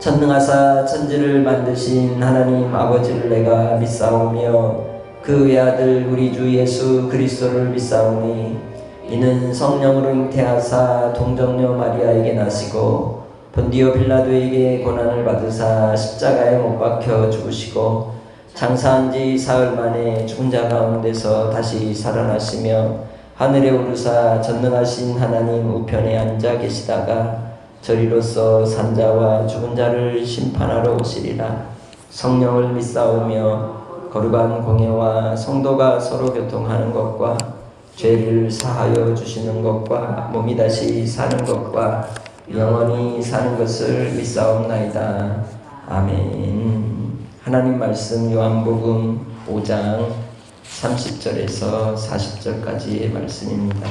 전능하사 천지를 만드신 하나님 아버지를 내가 믿사오며 그 외아들 우리 주 예수 그리스도를 믿사오니 이는 성령으로 잉태하사 동정녀 마리아에게 나시고 본디오 빌라도에게 고난을 받으사 십자가에 못 박혀 죽으시고 장사한 지 사흘 만에 죽은 자 가운데서 다시 살아나시며 하늘에 오르사 전능하신 하나님 우편에 앉아 계시다가 저리로서 산자와 죽은 자를 심판하러 오시리라. 성령을 믿사오며 거룩한 공예와 성도가 서로 교통하는 것과 죄를 사하여 주시는 것과 몸이 다시 사는 것과 영원히 사는 것을 믿사옵나이다. 아멘. 하나님 말씀 요한복음 5장 30절에서 40절까지의 말씀입니다.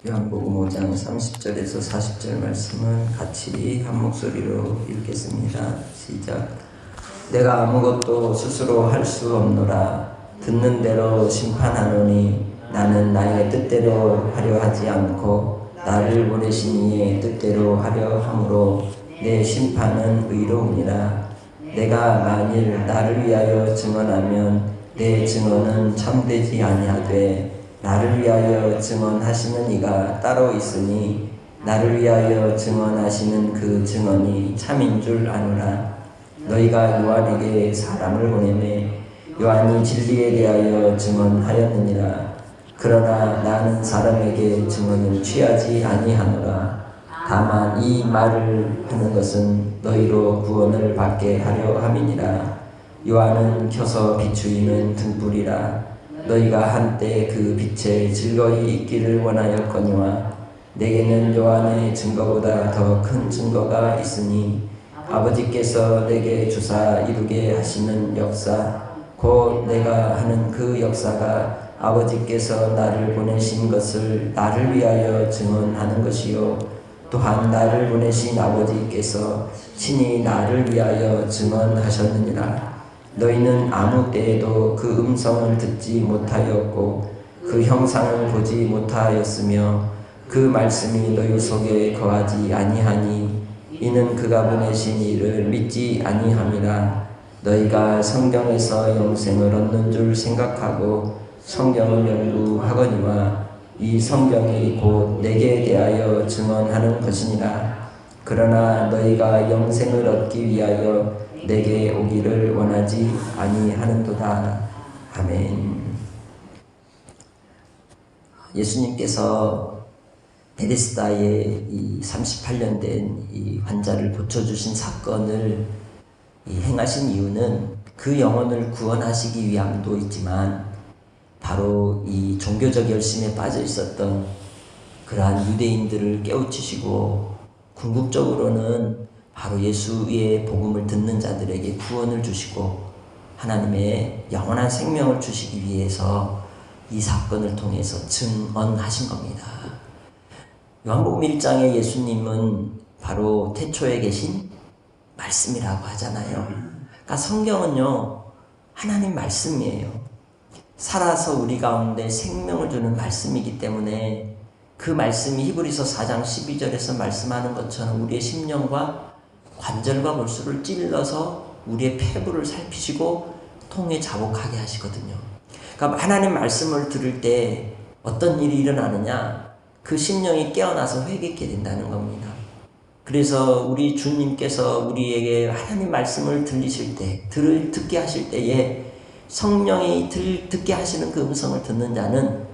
요한복음 5장 30절에서 40절 말씀을 같이 한 목소리로 읽겠습니다. 시작. 내가 아무것도 스스로 할 수 없노라. 듣는 대로 심판하노니 나는 나의 뜻대로 하려 하지 않고 나를 보내신 이의 뜻대로 하려 함으로 내 심판은 의로우니라. 내가 만일 나를 위하여 증언하면 내 증언은 참되지 아니하되 나를 위하여 증언하시는 이가 따로 있으니 나를 위하여 증언하시는 그 증언이 참인 줄 아노라. 너희가 요한에게 사람을 보내매 요한이 진리에 대하여 증언하였느니라. 그러나 나는 사람에게 증언을 취하지 아니하노라. 다만 이 말을 하는 것은 너희로 구원을 받게 하려 함이니라. 요한은 켜서 비추이는 등불이라. 너희가 한때 그 빛에 즐거이 있기를 원하였거니와 내게는 요한의 증거보다 더 큰 증거가 있으니 아버지께서 내게 주사 이루게 하시는 역사 곧 내가 하는 그 역사가 아버지께서 나를 보내신 것을 나를 위하여 증언하는 것이요 또한 나를 보내신 아버지께서 친히 나를 위하여 증언하셨느니라. 너희는 아무 때에도 그 음성을 듣지 못하였고 그 형상을 보지 못하였으며 그 말씀이 너희 속에 거하지 아니하니 이는 그가 보내신 이를 믿지 아니함이라. 너희가 성경에서 영생을 얻는 줄 생각하고 성경을 연구하거니와 이 성경이 곧 내게 대하여 증언하는 것이니라. 그러나 너희가 영생을 얻기 위하여 내게 오기를 원하지 아니하는도다. 아멘. 예수님께서 베데스다에 이 38년 된 이 환자를 고쳐주신 사건을 행하신 이유는 그 영혼을 구원하시기 위함도 있지만 바로 이 종교적 열심에 빠져 있었던 그러한 유대인들을 깨우치시고 궁극적으로는 바로 예수의 복음을 듣는 자들에게 구원을 주시고 하나님의 영원한 생명을 주시기 위해서 이 사건을 통해서 증언하신 겁니다. 요한복음 1장에 예수님은 바로 태초에 계신 말씀이라고 하잖아요. 그러니까 성경은요, 하나님 말씀이에요. 살아서 우리 가운데 생명을 주는 말씀이기 때문에 그 말씀이 히브리서 4장 12절에서 말씀하는 것처럼 우리의 심령과 관절과 골수를 찔러서 우리의 폐부를 살피시고 통에 자복하게 하시거든요. 그러니까 하나님 말씀을 들을 때 어떤 일이 일어나느냐? 그 심령이 깨어나서 회개하게 된다는 겁니다. 그래서 우리 주님께서 우리에게 하나님 말씀을 들리실 때, 듣게 하실 때에 성령이 듣게 하시는 그 음성을 듣는 자는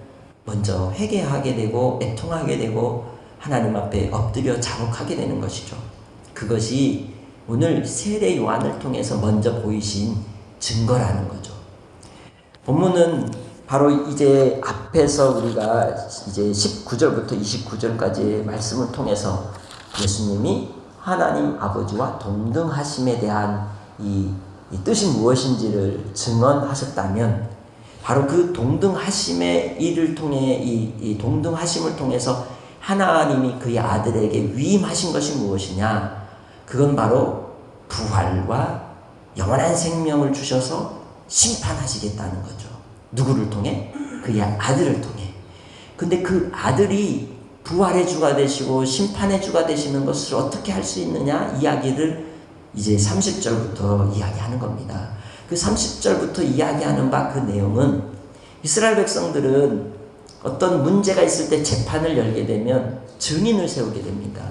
먼저 회개하게 되고 애통하게 되고 하나님 앞에 엎드려 자복하게 되는 것이죠. 그것이 오늘 세례 요한을 통해서 먼저 보이신 증거라는 거죠. 본문은 바로 이제 앞에서 우리가 이제 19절부터 29절까지의 말씀을 통해서 예수님이 하나님 아버지와 동등하심에 대한 이 뜻이 무엇인지를 증언하셨다면 바로 그 동등하심의 일을 통해 이 동등하심을 통해서 하나님이 그의 아들에게 위임하신 것이 무엇이냐? 그건 바로 부활과 영원한 생명을 주셔서 심판하시겠다는 거죠. 누구를 통해? 그의 아들을 통해. 근데 그 아들이 부활의 주가 되시고 심판의 주가 되시는 것을 어떻게 할 수 있느냐 이야기를 이제 30절부터 이야기하는 겁니다. 그 30절부터 이야기하는 바 그 내용은 이스라엘 백성들은 어떤 문제가 있을 때 재판을 열게 되면 증인을 세우게 됩니다.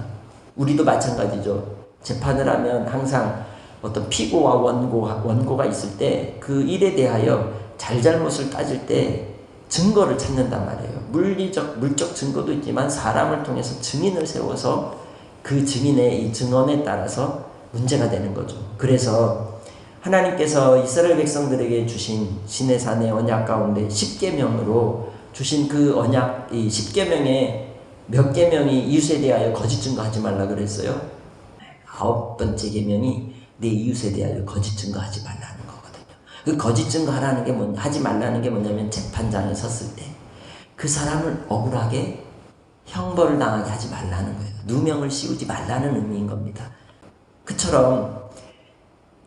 우리도 마찬가지죠. 재판을 하면 항상 어떤 피고와 원고가 있을 때 그 일에 대하여 잘잘못을 따질 때 증거를 찾는단 말이에요. 물적 증거도 있지만 사람을 통해서 증인을 세워서 그 증인의 이 증언에 따라서 문제가 되는 거죠. 그래서 하나님께서 이스라엘 백성들에게 주신 시내산의 언약 가운데 10계명으로 주신 그 언약, 이 10계명에 몇 계명이 이웃에 대하여 거짓 증거하지 말라 그랬어요? 9번째 계명이 내 이웃에 대하여 거짓 증거하지 말라는 거거든요. 그 거짓 증거하라는 게 하지 말라는 게 뭐냐면 재판장에 섰을 때 그 사람을 억울하게 형벌을 당하게 하지 말라는 거예요. 누명을 씌우지 말라는 의미인 겁니다. 그처럼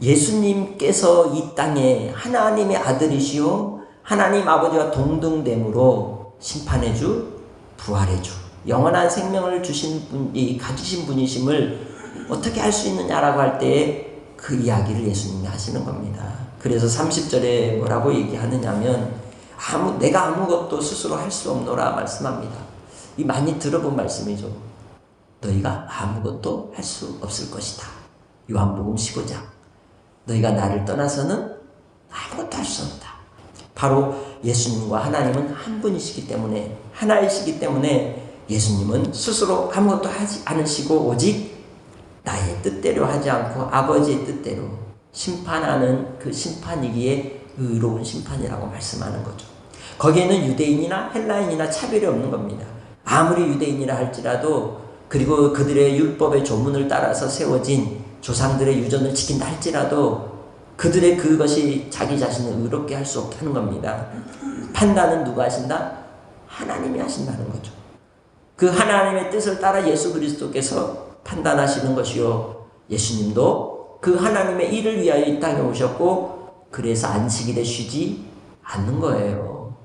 예수님께서 이 땅에 하나님의 아들이시오 하나님 아버지와 동등됨으로 심판의 주, 부활의 주, 영원한 생명을 주신 분이 가지신 분이심을 어떻게 할 수 있느냐라고 할 때에 그 이야기를 예수님이 하시는 겁니다. 그래서 30절에 뭐라고 얘기하느냐면 내가 아무것도 스스로 할 수 없노라 말씀합니다. 이 많이 들어본 말씀이죠. 너희가 아무것도 할 수 없을 것이다. 요한복음 15장. 너희가 나를 떠나서는 아무것도 할 수 없다. 바로 예수님과 하나님은 한 분이시기 때문에 하나이시기 때문에 예수님은 스스로 아무것도 하지 않으시고 오직 나의 뜻대로 하지 않고 아버지의 뜻대로 심판하는 그 심판이기에 의로운 심판이라고 말씀하는 거죠. 거기에는 유대인이나 헬라인이나 차별이 없는 겁니다. 아무리 유대인이라 할지라도 그리고 그들의 율법의 조문을 따라서 세워진 조상들의 유전을 지킨다 할지라도 그들의 그것이 자기 자신을 의롭게 할 수 없다는 겁니다. 판단은 누가 하신다? 하나님이 하신다는 거죠. 그 하나님의 뜻을 따라 예수 그리스도께서 판단하시는 것이요. 예수님도 그 하나님의 일을 위하여 이 땅에 오셨고 그래서 안식일에 쉬지 않는 거예요.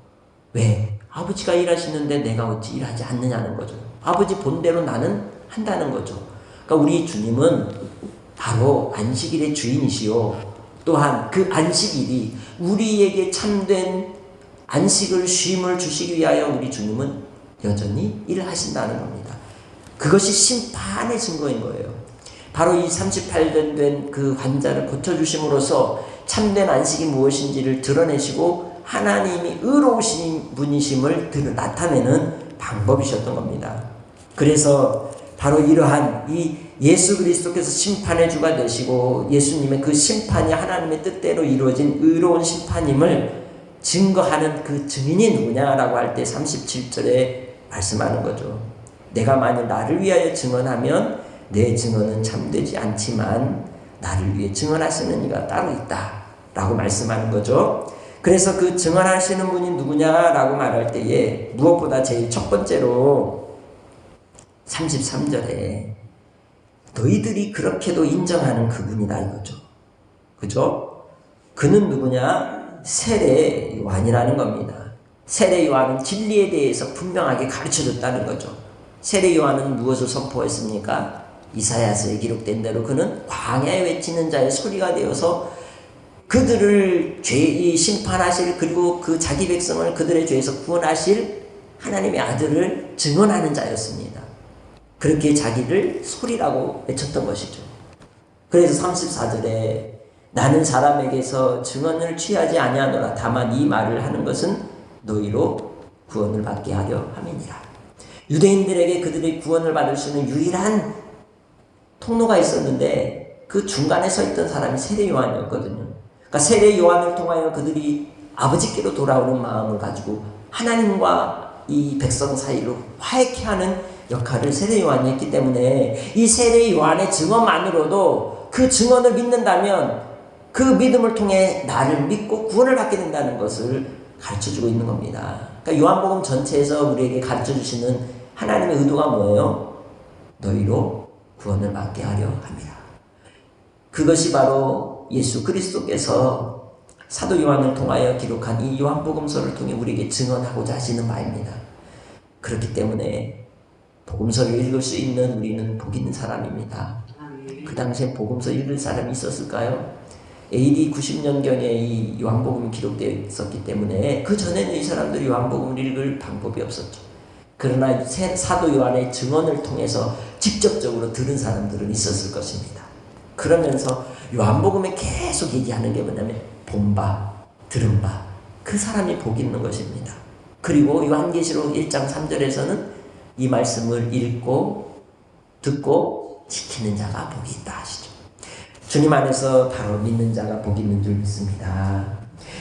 왜? 아버지가 일하시는데 내가 어찌 일하지 않느냐는 거죠. 아버지 본대로 나는 한다는 거죠. 그러니까 우리 주님은 바로 안식일의 주인이시요. 또한 그 안식일이 우리에게 참된 안식을 쉼을 주시기 위하여 우리 주님은 여전히 일을 하신다는 겁니다. 그것이 심판의 증거인 거예요. 바로 이 38년 된 그 환자를 고쳐주심으로써 참된 안식이 무엇인지를 드러내시고 하나님이 의로우신 분이심을 나타내는 방법이셨던 겁니다. 그래서 바로 이러한 이 예수 그리스도께서 심판의 주가 되시고 예수님의 그 심판이 하나님의 뜻대로 이루어진 의로운 심판임을 증거하는 그 증인이 누구냐라고 할 때 37절에 말씀하는 거죠. 내가 만일 나를 위하여 증언하면 내 증언은 참되지 않지만 나를 위해 증언하시는 이가 따로 있다 라고 말씀하는 거죠. 그래서 그 증언하시는 분이 누구냐라고 말할 때에 무엇보다 제일 첫 번째로 33절에 너희들이 그렇게도 인정하는 그분이다 이거죠. 그죠? 그는 누구냐? 세례 요한이라는 겁니다. 세례 요한은 진리에 대해서 분명하게 가르쳐줬다는 거죠. 세례 요한은 무엇을 선포했습니까? 이사야서에 기록된 대로 그는 광야에 외치는 자의 소리가 되어서 그들을 죄 심판하실 그리고 그 자기 백성을 그들의 죄에서 구원하실 하나님의 아들을 증언하는 자였습니다. 그렇게 자기를 소리라고 외쳤던 것이죠. 그래서 34절에 나는 사람에게서 증언을 취하지 아니하노라 다만 이 말을 하는 것은 너희로 구원을 받게 하려 함이니라. 유대인들에게 그들의 구원을 받을 수 있는 유일한 통로가 있었는데 그 중간에 서 있던 사람이 세례 요한이었거든요. 그러니까 세례 요한을 통하여 그들이 아버지께로 돌아오는 마음을 가지고 하나님과 이 백성 사이로 화해케 하는 역할을 세례 요한이 했기 때문에 이 세례 요한의 증언만으로도 그 증언을 믿는다면 그 믿음을 통해 나를 믿고 구원을 받게 된다는 것을 가르쳐주고 있는 겁니다. 그러니까 요한복음 전체에서 우리에게 가르쳐주시는 하나님의 의도가 뭐예요? 너희로 구원을 받게 하려 합니다. 그것이 바로 예수 그리스도께서 사도 요한을 통하여 기록한 이 요한복음서를 통해 우리에게 증언하고자 하시는 바입니다. 그렇기 때문에 복음서를 읽을 수 있는 우리는 복 있는 사람입니다. 그 당시에 복음서 읽을 사람이 있었을까요? AD 90년경에 이 요한복음이 기록되어 있었기 때문에 그 전에는 이 사람들이 요한복음을 읽을 방법이 없었죠. 그러나 사도 요한의 증언을 통해서 직접적으로 들은 사람들은 있었을 것입니다. 그러면서 요한복음에 계속 얘기하는 게 뭐냐면 본 바, 들은 바, 그 사람이 복 있는 것입니다. 그리고 요한계시록 1장 3절에서는 이 말씀을 읽고 듣고 지키는 자가 복이 있다 하시죠. 주님 안에서 바로 믿는 자가 복이 있는 줄 믿습니다.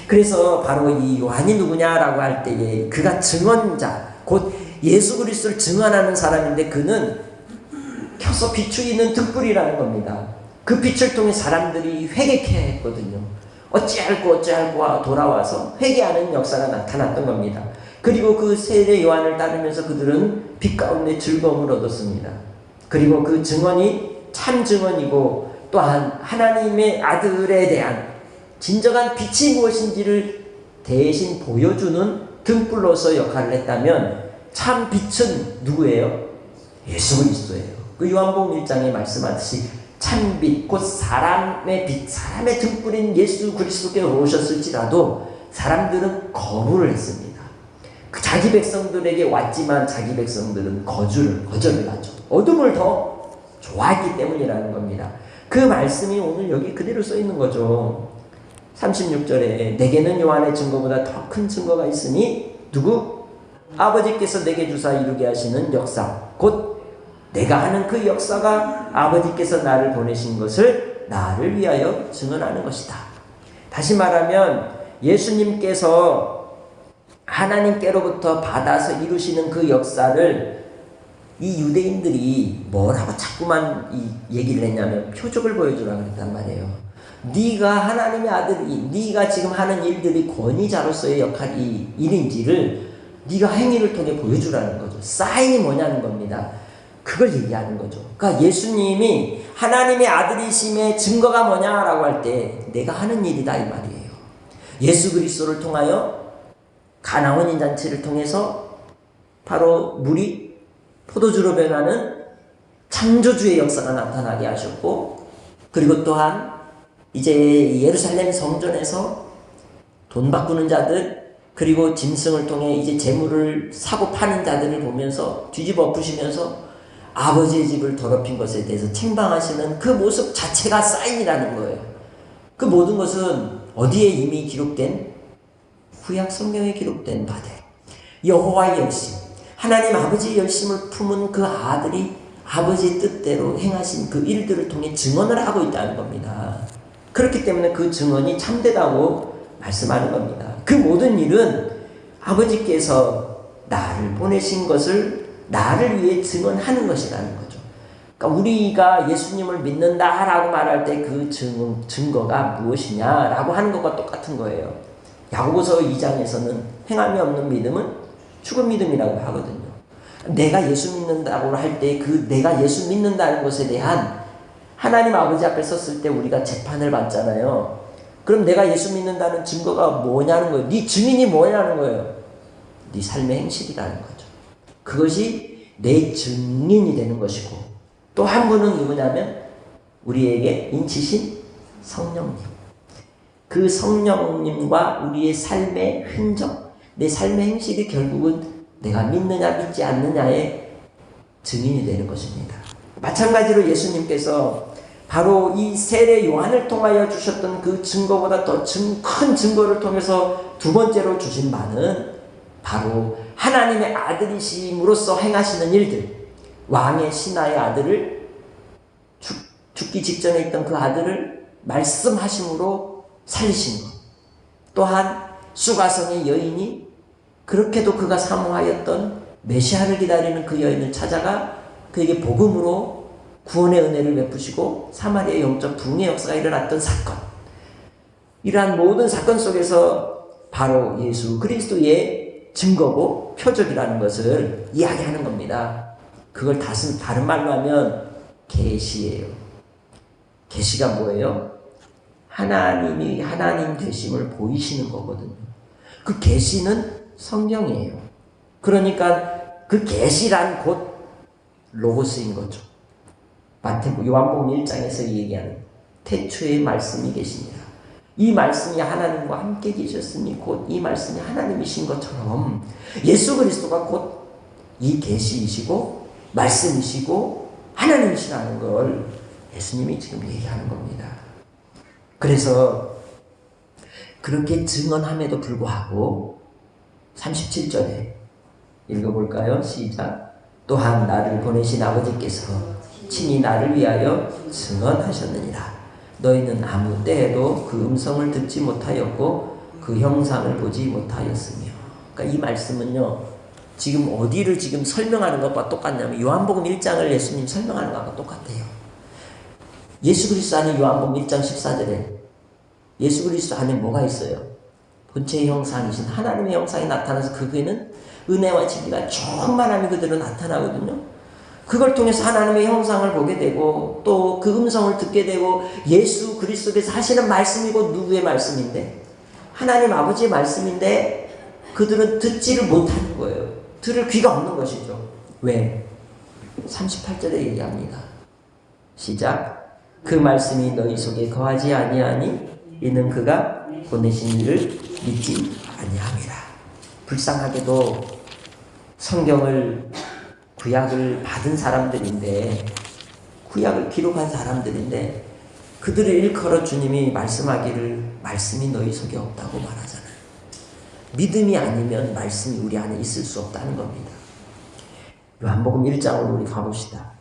그래서 바로 이 요한이 누구냐라고 할 때에 그가 증언자, 곧 예수 그리스도를 증언하는 사람인데 그는 켜서 비추이는 등불이라는 겁니다. 그 빛을 통해 사람들이 회개케 했거든요. 어찌할꼬 돌아와서 회개하는 역사가 나타났던 겁니다. 그리고 그 세례 요한을 따르면서 그들은 빛 가운데 즐거움을 얻었습니다. 그리고 그 증언이 참 증언이고 또한 하나님의 아들에 대한 진정한 빛이 무엇인지를 대신 보여주는 등불로서 역할을 했다면 참 빛은 누구예요? 예수 그리스도예요. 그 요한복음 1장에 말씀하듯이 참빛 곧 사람의 빛, 사람의 등불인 예수 그리스도께로 오셨을지라도 사람들은 거부를 했습니다. 그 자기 백성들에게 왔지만 자기 백성들은 거절을 하죠. 어둠을 더 좋아했기 때문이라는 겁니다. 그 말씀이 오늘 여기 그대로 써 있는 거죠. 36절에 내게는 요한의 증거보다 더 큰 증거가 있으니 누구? 아버지께서 내게 주사 이루게 하시는 역사, 곧 내가 하는 그 역사가 아버지께서 나를 보내신 것을 나를 위하여 증언하는 것이다. 다시 말하면 예수님께서 하나님께로부터 받아서 이루시는 그 역사를 이 유대인들이 뭐라고 자꾸만 이 얘기를 했냐면 표적을 보여주라고 그랬단 말이에요. 네가 하나님의 아들이, 네가 지금 하는 일들이 권위자로서의 역할이 일인지를 네가 행위를 통해 보여주라는 거죠. 사인이 뭐냐는 겁니다. 그걸 얘기하는 거죠. 그러니까 예수님이 하나님의 아들이심의 증거가 뭐냐라고 할 때 내가 하는 일이다 이 말이에요. 예수 그리스도를 통하여 가나온 인잔치를 통해서 바로 물이 포도주로 변하는 창조주의 역사가 나타나게 하셨고, 그리고 또한 이제 예루살렘 성전에서 돈 바꾸는 자들, 그리고 짐승을 통해 이제 재물을 사고 파는 자들을 보면서 뒤집어 엎으시면서 아버지의 집을 더럽힌 것에 대해서 책망하시는 그 모습 자체가 사인이라는 거예요. 그 모든 것은 어디에 이미 기록된? 구약 성경에 기록된 바들. 여호와의 열심, 하나님 아버지의 열심을 품은 그 아들이 아버지의 뜻대로 행하신 그 일들을 통해 증언을 하고 있다는 겁니다. 그렇기 때문에 그 증언이 참되다고 말씀하는 겁니다. 그 모든 일은 아버지께서 나를 보내신 것을 나를 위해 증언하는 것이라는 거죠. 그러니까 우리가 예수님을 믿는다라고 말할 때 그 증거가 무엇이냐라고 하는 것과 똑같은 거예요. 야고보서 2장에서는 행함이 없는 믿음은 죽은 믿음이라고 하거든요. 내가 예수 믿는다고 할 때 그 내가 예수 믿는다는 것에 대한 하나님 아버지 앞에 섰을 때 우리가 재판을 받잖아요. 그럼 내가 예수 믿는다는 증거가 뭐냐는 거예요. 네 증인이 뭐냐는 거예요. 네 삶의 행실이라는 거죠. 그것이 내 증인이 되는 것이고, 또 한 분은 누구냐면 우리에게 인치신 성령님. 그 성령님과 우리의 삶의 흔적, 내 삶의 행실이 결국은 내가 믿느냐 믿지 않느냐의 증인이 되는 것입니다. 마찬가지로 예수님께서 바로 이 세례 요한을 통하여 주셨던 그 증거보다 더 큰 증거를 통해서 두 번째로 주신 바는 바로 하나님의 아들이심으로써 행하시는 일들, 왕의 신하의 아들을 죽기 직전에 있던 그 아들을 말씀하심으로 살리신 것, 또한 수가성의 여인이 그렇게도 그가 사모하였던 메시아를 기다리는 그 여인을 찾아가 그에게 복음으로 구원의 은혜를 베푸시고 사마리아 영적 부흥의 역사가 일어났던 사건, 이러한 모든 사건 속에서 바로 예수 그리스도의 증거고 표적이라는 것을 이야기하는 겁니다. 그걸 다른 말로 하면 계시예요. 계시가 뭐예요? 하나님이 하나님 되심을 보이시는 거거든요. 그 계시는 성경이에요. 그러니까 그 계시란 곧 로고스인 거죠. 요한복음 1장에서 얘기하는 태초에 말씀이 계시니라. 이 말씀이 하나님과 함께 계셨으니 곧 이 말씀이 하나님이신 것처럼 예수 그리스도가 곧 이 계시이시고 말씀이시고 하나님이시라는 걸 예수님이 지금 얘기하는 겁니다. 그래서 그렇게 증언함에도 불구하고 37절에 읽어볼까요? 시작. 또한 나를 보내신 아버지께서 친히 나를 위하여 증언하셨느니라. 너희는 아무 때에도 그 음성을 듣지 못하였고 그 형상을 보지 못하였으며. 그러니까 이 말씀은요, 지금 어디를 지금 설명하는 것과 똑같냐면 요한복음 1장을 예수님 설명하는 것과 똑같아요. 예수 그리스도 안에 요한복음 1장 14절에 예수 그리스도 안에 뭐가 있어요? 본체의 형상이신 하나님의 형상이 나타나서 그에는 은혜와 진리가 충만함이 그대로 나타나거든요. 그걸 통해서 하나님의 형상을 보게 되고 또 그 음성을 듣게 되고 예수 그리스도께서 하시는 말씀이고 누구의 말씀인데? 하나님 아버지의 말씀인데 그들은 듣지를 못하는 거예요. 들을 귀가 없는 것이죠. 왜? 38절에 얘기합니다. 시작. 그 말씀이 너희 속에 거하지 아니하니 이는 그가 보내신 이를 믿지 아니함이라. 불쌍하게도 성경을 구약을 받은 사람들인데 구약을 기록한 사람들인데 그들을 일컬어 주님이 말씀하기를 말씀이 너희 속에 없다고 말하잖아요. 믿음이 아니면 말씀이 우리 안에 있을 수 없다는 겁니다. 요한복음 1장으로 우리 가봅시다.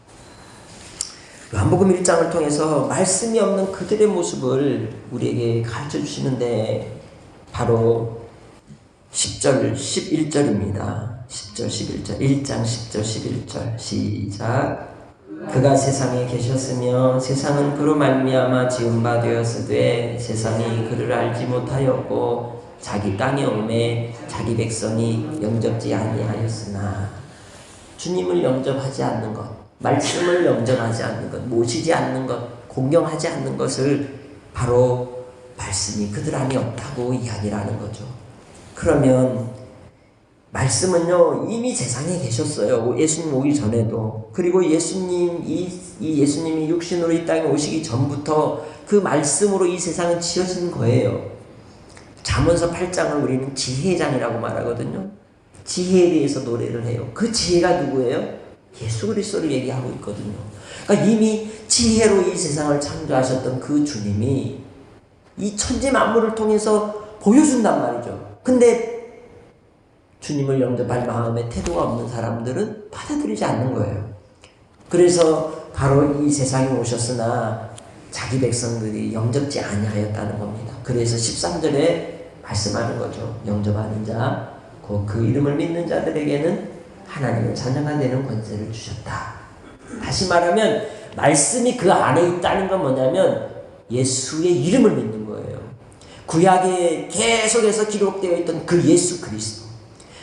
요한복음 1장을 통해서 말씀이 없는 그들의 모습을 우리에게 가르쳐 주시는데 바로 10절, 11절입니다. 10절, 11절, 1장 10절, 11절 시작. 그가 세상에 계셨으며 세상은 그로 말미암아 지은 바 되었으되 세상이 그를 알지 못하였고 자기 땅에 오매 자기 백성이 영접지 아니하였으나. 주님을 영접하지 않는 것, 말씀을 영접하지 않는 것, 모시지 않는 것, 공경하지 않는 것을 바로 말씀이 그들 안에 없다고 이야기를 거죠. 그러면 말씀은요 이미 세상에 계셨어요. 예수님 오기 전에도. 그리고 예수님이 육신으로 이 땅에 오시기 전부터 그 말씀으로 이 세상은 지어진 거예요. 잠언서 8장을 우리는 지혜장이라고 말하거든요. 지혜에 대해서 노래를 해요. 그 지혜가 누구예요? 예수 그리스도를 얘기하고 있거든요. 그러니까 이미 지혜로 이 세상을 창조하셨던 그 주님이 이 천지 만물을 통해서 보여준단 말이죠. 근데 주님을 영접할 마음의 태도가 없는 사람들은 받아들이지 않는 거예요. 그래서 바로 이 세상에 오셨으나 자기 백성들이 영접지 아니하였다는 겁니다. 그래서 13절에 말씀하는 거죠. 영접하는 자, 곧 그 이름을 믿는 자들에게는 하나님의 자녀가 되는 권세를 주셨다. 다시 말하면 말씀이 그 안에 있다는 건 뭐냐면 예수의 이름을 믿는 거예요. 구약에 계속해서 기록되어 있던 그 예수 그리스도,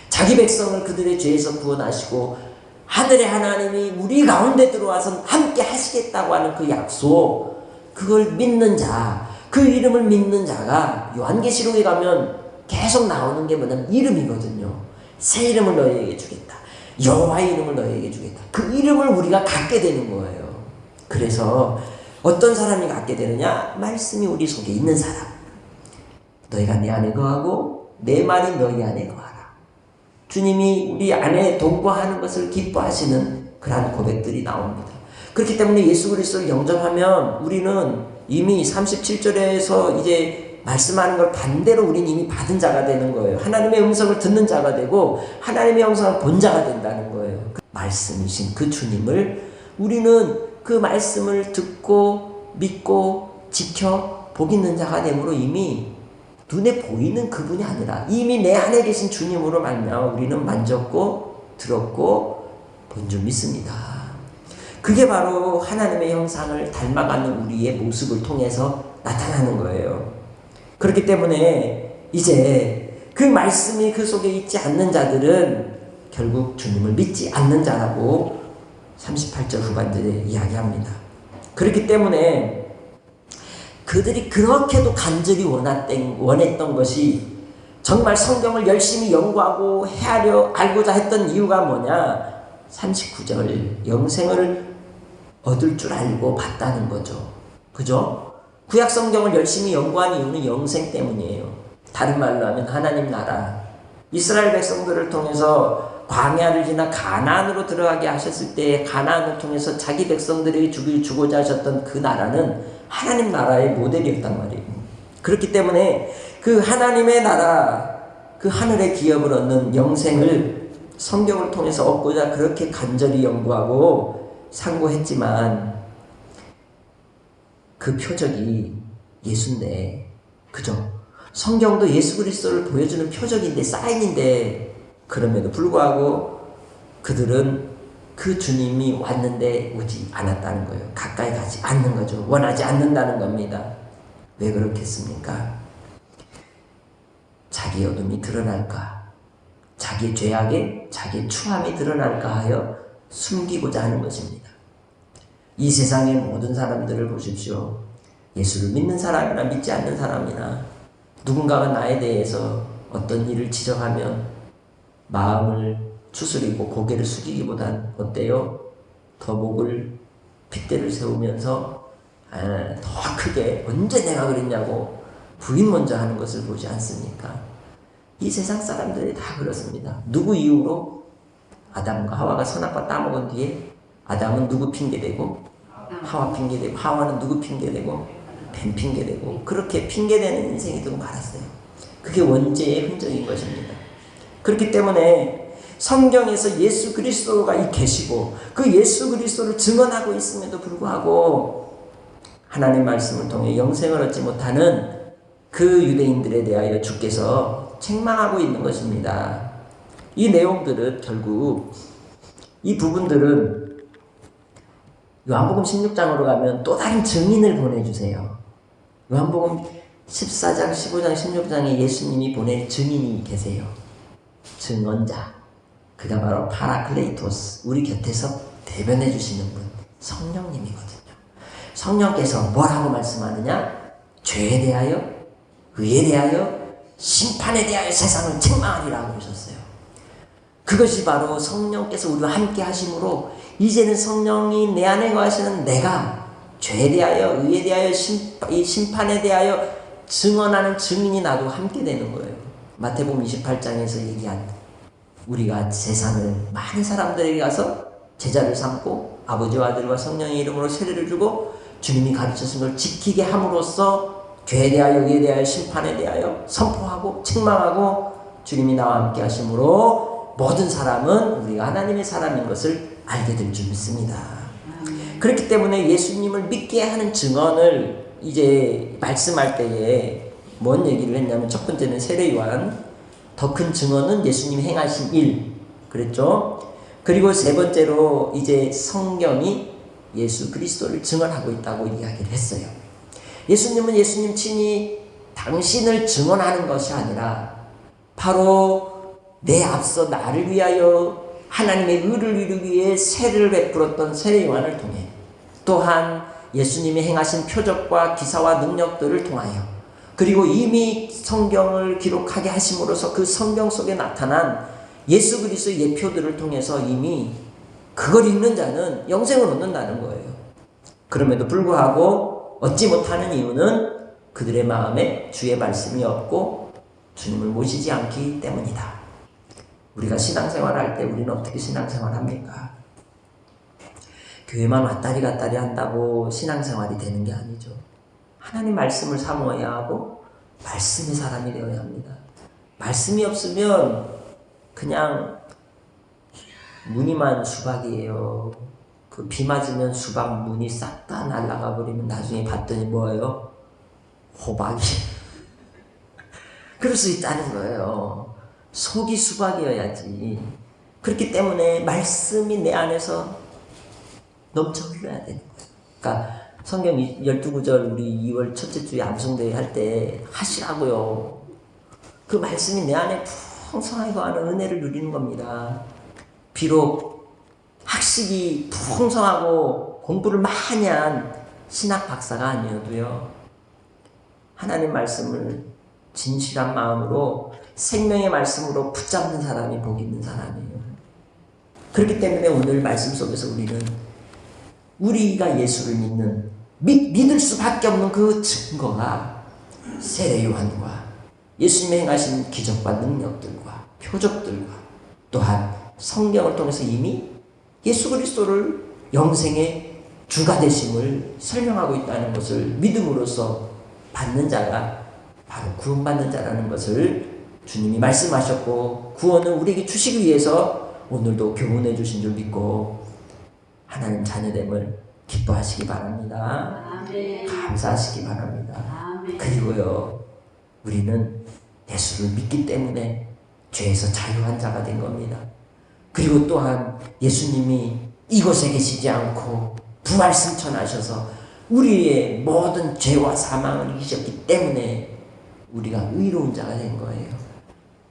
자기 백성을 그들의 죄에서 구원하시고 하늘의 하나님이 우리 가운데 들어와서 함께 하시겠다고 하는 그 약속, 그걸 믿는 자, 그 이름을 믿는 자가 요한계시록에 가면 계속 나오는 게 뭐냐면 이름이거든요. 새 이름을 너희에게 주겠다. 여호와의 이름을 너희에게 주겠다. 그 이름을 우리가 갖게 되는 거예요. 그래서 어떤 사람이 갖게 되느냐? 말씀이 우리 속에 있는 사람. 너희가 내 안에 거하고 내 말이 너희 안에 거하라. 주님이 우리 안에 동거하는 것을 기뻐하시는 그러한 고백들이 나옵니다. 그렇기 때문에 예수 그리스도를 영접하면 우리는 이미 37절에서 이제 말씀하는 걸 반대로 우리는 이미 받은 자가 되는 거예요. 하나님의 음성을 듣는 자가 되고 하나님의 영성을 본 자가 된다는 거예요. 그 말씀이신 그 주님을 우리는 그 말씀을 듣고 믿고 지켜 복 있는 자가 되므로 이미 눈에 보이는 그분이 아니라 이미 내 안에 계신 주님으로 말미암아 우리는 만졌고 들었고 본 줄 믿습니다. 그게 바로 하나님의 형상을 닮아가는 우리의 모습을 통해서 나타나는 거예요. 그렇기 때문에 이제 그 말씀이 그 속에 있지 않는 자들은 결국 주님을 믿지 않는 자라고 38절 후반절에 이야기합니다. 그렇기 때문에 그들이 그렇게도 간절히 원했던 것이 정말 성경을 열심히 연구하고 헤아려 알고자 했던 이유가 뭐냐? 39절 영생을 얻을 줄 알고 봤다는 거죠. 그죠? 구약 성경을 열심히 연구한 이유는 영생 때문이에요. 다른 말로 하면 하나님 나라, 이스라엘 백성들을 통해서 광야를 지나 가나안으로 들어가게 하셨을 때 가나안을 통해서 자기 백성들에게 주고자 하셨던 그 나라는 하나님 나라의 모델이었단 말이에요. 그렇기 때문에 그 하나님의 나라, 그 하늘의 기업을 얻는 영생을 성경을 통해서 얻고자 그렇게 간절히 연구하고 상고했지만 그 표적이 예수인데, 그죠? 성경도 예수 그리스도를 보여주는 표적인데, 사인인데, 그럼에도 불구하고 그들은 그 주님이 왔는데 오지 않았다는 거예요. 가까이 가지 않는 거죠. 원하지 않는다는 겁니다. 왜 그렇겠습니까? 자기의 어둠이 드러날까, 자기의 죄악에 자기의 추함이 드러날까 하여 숨기고자 하는 것입니다. 이 세상의 모든 사람들을 보십시오. 예수를 믿는 사람이나 믿지 않는 사람이나 누군가가 나에 대해서 어떤 일을 지적하면 마음을 추스리고 고개를 숙이기보단 어때요? 더 목을 핏대를 세우면서 더 크게 언제 내가 그랬냐고 부인 먼저 하는 것을 보지 않습니까? 이 세상 사람들이 다 그렇습니다. 누구 이유로? 아담과 하와가 선악과 따먹은 뒤에 아담은 누구 핑계대고 하와 핑계대고, 하와는 누구 핑계대고 뱀 핑계대고, 그렇게 핑계대는 인생이도록 말았어요. 그게 원죄의 흔적인 것입니다. 그렇기 때문에 성경에서 예수 그리스도가 계시고 그 예수 그리스도를 증언하고 있음에도 불구하고 하나님의 말씀을 통해 영생을 얻지 못하는 그 유대인들에 대하여 주께서 책망하고 있는 것입니다. 이 내용들은 결국, 이 부분들은 요한복음 16장으로 가면 또 다른 증인을 보내주세요. 요한복음 14장, 15장, 16장에 예수님이 보낸 증인이 계세요. 증언자. 그가 바로 파라클레이토스, 우리 곁에서 대변해 주시는 분, 성령님이거든요. 성령께서 뭐라고 말씀하느냐? 죄에 대하여, 의에 대하여, 심판에 대하여 세상을 책망하리라고 그러셨어요. 그것이 바로 성령께서 우리와 함께 하심으로 이제는 성령이 내 안에 거하시는 내가 죄에 대하여, 의에 대하여, 심판에 대하여 증언하는 증인이 나도 함께 되는 거예요. 마태복음 28장에서 얘기한, 우리가 세상을 많은 사람들에게 가서 제자를 삼고 아버지와 아들과 성령의 이름으로 세례를 주고 주님이 가르치신 걸 지키게 함으로써 죄에 대하여, 의에 대하여, 심판에 대하여 선포하고 책망하고 주님이 나와 함께 하심으로 모든 사람은 우리가 하나님의 사람인 것을 알게 될 줄 믿습니다. 그렇기 때문에 예수님을 믿게 하는 증언을 이제 말씀할 때에 뭔 얘기를 했냐면, 첫 번째는 세례요한, 더 큰 증언은 예수님이 행하신 일 그랬죠. 그리고 세 번째로 이제 성경이 예수 그리스도를 증언하고 있다고 이야기를 했어요. 예수님은 예수님 친히 당신을 증언하는 것이 아니라 바로 내 앞서 나를 위하여 하나님의 의를 이루기 위해 세례를 베풀었던 세례요한을 통해, 또한 예수님이 행하신 표적과 기사와 능력들을 통하여, 그리고 이미 성경을 기록하게 하심으로써 그 성경 속에 나타난 예수 그리스도의 예표들을 통해서 이미 그걸 읽는 자는 영생을 얻는다는 거예요. 그럼에도 불구하고 얻지 못하는 이유는 그들의 마음에 주의 말씀이 없고 주님을 모시지 않기 때문이다. 우리가 신앙생활할 때 우리는 어떻게 신앙생활합니까? 교회만 왔다리 갔다리 한다고 신앙생활이 되는 게 아니죠. 하나님 말씀을 사모해야 하고 말씀의 사람이 되어야 합니다. 말씀이 없으면 그냥 무늬만 수박이에요. 그 비 맞으면 수박 무늬 싹 다 날아가 버리면 나중에 봤더니 뭐예요? 호박이. 그럴 수 있다는 거예요. 속이 수박이어야지. 그렇기 때문에 말씀이 내 안에서 넘쳐 흘러야 되는 거예요. 그러니까 성경 12구절 우리 2월 첫째 주에 암송대회 할 때 하시라고요. 그 말씀이 내 안에 풍성하게 거하는 은혜를 누리는 겁니다. 비록 학식이 풍성하고 공부를 많이 한 신학 박사가 아니어도요, 하나님 말씀을 진실한 마음으로 생명의 말씀으로 붙잡는 사람이 복 있는 사람이에요. 그렇기 때문에 오늘 말씀 속에서 우리는 우리가 예수를 믿을 수밖에 없는 그 증거가 세례 요한과 예수님의 행하신 기적과 능력들과 표적들과 또한 성경을 통해서 이미 예수 그리스도를 영생의 주가 되심을 설명하고 있다는 것을 믿음으로써 받는 자가 바로 구원받는 자라는 것을 주님이 말씀하셨고 구원을 우리에게 주시기 위해서 오늘도 교훈해 주신 줄 믿고 하나님 자녀됨을 기뻐하시기 바랍니다. 아멘. 감사하시기 바랍니다. 아멘. 그리고요, 우리는 예수를 믿기 때문에 죄에서 자유한 자가 된 겁니다. 그리고 또한 예수님이 이곳에 계시지 않고 부활 승천하셔서 우리의 모든 죄와 사망을 이기셨기 때문에 우리가 의로운 자가 된 거예요.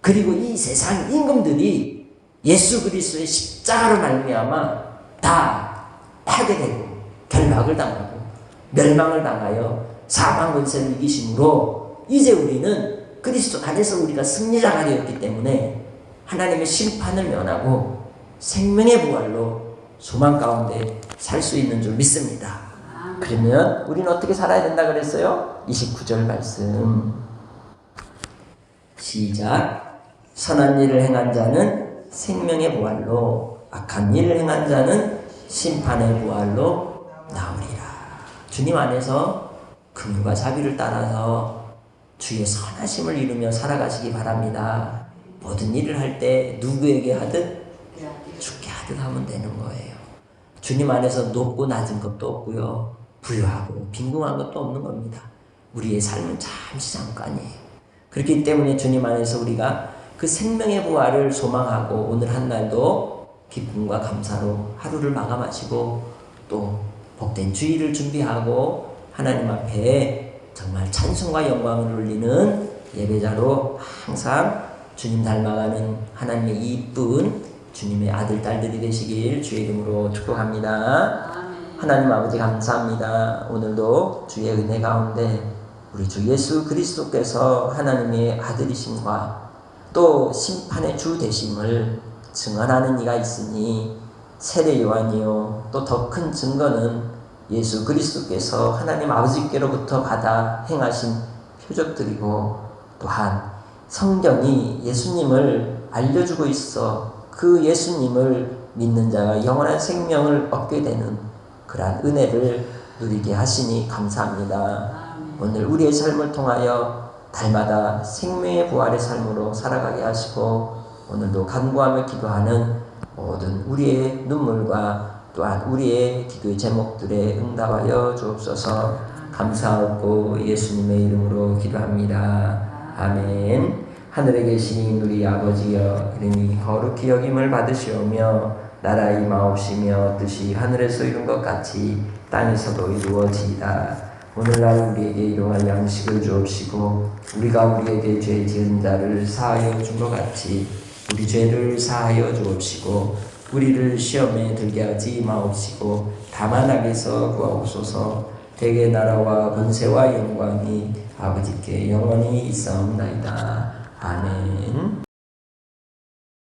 그리고 이 세상 임금들이 예수 그리스도의 십자가로 말미암아 다 파괴되고 결박을 당하고 멸망을 당하여 사망 권세를 이기심으로 이제 우리는 그리스도 안에서 우리가 승리자가 되었기 때문에 하나님의 심판을 면하고 생명의 부활로 소망 가운데 살 수 있는 줄 믿습니다. 그러면 우리는 어떻게 살아야 된다 그랬어요? 29절 말씀 시작. 선한 일을 행한 자는 생명의 부활로 악한 일을 행한 자는 심판의 부활로 나오리라. 주님 안에서 긍휼과 자비를 따라서 주의 선하심을 이루며 살아가시기 바랍니다. 모든 일을 할 때 누구에게 하든 주께 하든 하면 되는 거예요. 주님 안에서 높고 낮은 것도 없고요, 부유하고 빈궁한 것도 없는 겁니다. 우리의 삶은 잠시 잠깐이에요. 그렇기 때문에 주님 안에서 우리가 그 생명의 부활을 소망하고 오늘 한 날도 기쁨과 감사로 하루를 마감하시고 또 복된 주일을 준비하고 하나님 앞에 정말 찬송과 영광을 올리는 예배자로 항상 주님 닮아가는 하나님의 이쁜 주님의 아들 딸들이 되시길 주의 이름으로 축복합니다. 하나님 아버지 감사합니다. 오늘도 주의 은혜 가운데 우리 주 예수 그리스도께서 하나님의 아들이심과 또 심판의 주 되심을 증언하는 이가 있으니 세례 요한이요 또 더 큰 증거는 예수 그리스도께서 하나님 아버지께로부터 받아 행하신 표적들이고 또한 성경이 예수님을 알려주고 있어 그 예수님을 믿는 자가 영원한 생명을 얻게 되는 그러한 은혜를 누리게 하시니 감사합니다. 오늘 우리의 삶을 통하여 달마다 생명의 부활의 삶으로 살아가게 하시고 오늘도 간구하며 기도하는 모든 우리의 눈물과 또한 우리의 기도의 제목들에 응답하여 주옵소서. 감사하고 예수님의 이름으로 기도합니다. 아멘. 하늘에 계신 우리 아버지여 이름이 거룩히 여김을 받으시오며 나라 임하옵시며 뜻이 하늘에서 이룬 것 같이 땅에서도 이루어지이다. 오늘날 우리에게 일용할 양식을 주옵시고 우리가 우리에게 죄 지은 자를 사하여 준 것 같이 우리 죄를 사하여 주옵시고 우리를 시험에 들게 하지 마옵시고 다만 악에서 구하옵소서. 대개 나라와 권세와 영광이 아버지께 영원히 있사옵나이다. 아멘.